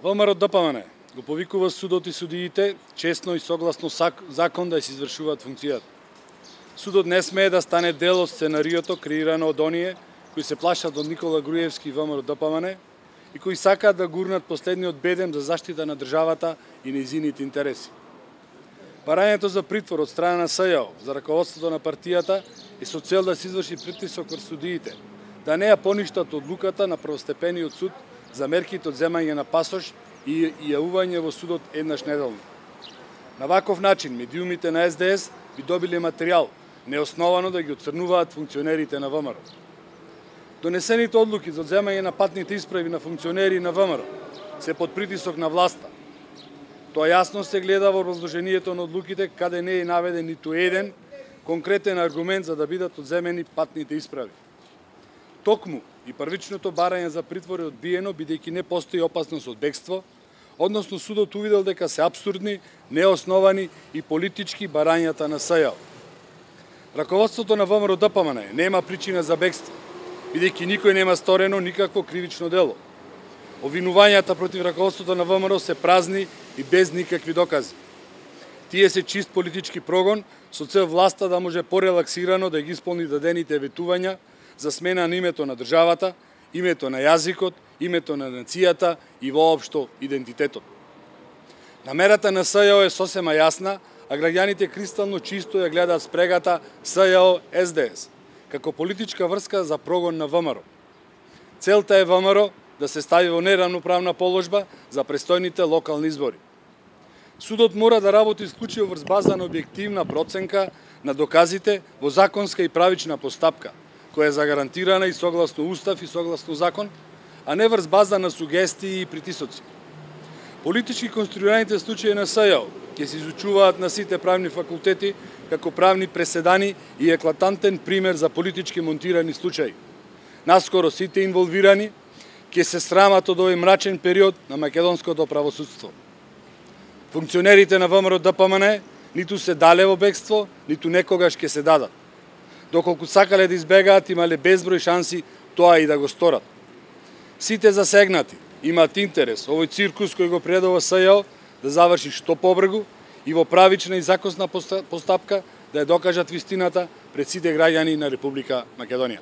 ВМРО-ДПМН го повикува судот и судиите честно и согласно закон да се извршуваат функцијата. Судот не смее да стане дел од сценариото креирано од оние кои се плашат од Никола Груевски и ВМРО-ДПМН и кои сакаат да гурнат последниот бедем за заштита на државата и нејзините интереси. Барањето за притвор од страна на СЈО за раководството на партијата е со цел да се изврши притисок врз судиите, да не ја поништат одлуката на првостепениот суд за мерките од земање на пасош и јавување во судот еднаш неделно. На ваков начин медиумите на СДС би добиле материјал неосновано да ги оцрнуваат функционерите на ВМРО. Донесените одлуки за земање на патните исправи на функционери на ВМРО се под притисок на власта. Тоа јасно се гледа во образложението на одлуките, каде не е наведен ниту еден конкретен аргумент за да бидат одземени патните исправи. Токму и првичното барање за притвор е одбиено бидејќи не постои опасност од бегство, односно судот увидел дека се апсурдни, неосновани и политички барањата на СЈО. Раководството на ВМРО-ДПМН нема причина за бегство, бидејќи никој нема сторено никакво кривично дело. Обвинувањата против раководството на ВМРО се празни и без никакви докази. Тие се чист политички прогон со цел власта да може порелаксирано да ги исполни дадените ветувања за смена на името на државата, името на јазикот, името на нацијата и воопшто идентитетот. Намерата на СЈО е сосема јасна, а граѓаните кристално чисто ја гледаат спрегата СЈО-СДС како политичка врска за прогон на ВМРО. Целта е ВМРО да се стави во неравноправна положба за престојните локални избори. Судот мора да работи исклучиво врз база на објективна проценка на доказите во законска и правична постапка, која е загарантирана и согласно Устав и согласно закон, а не врз база на сугестии и притисоци. Политички конструираните случаи на СЈО ќе се изучуваат на сите правни факултети како правни преседани и еклатантен пример за политички монтирани случаи. Наскоро сите инволвирани ќе се срамат од овој мрачен период на македонското правосудство. Функционерите на ВМРО-ДПМН ниту се дале во бегство, ниту некогаш ќе се дадат. Доколку сакале да избегаат, имале безброј шанси тоа и да го сторат. Сите засегнати имаат интерес овој циркус кој го предава СЈО да заврши што побрзо и во правична и законна постапка да ја докажат вистината пред сите граѓани на Република Македонија.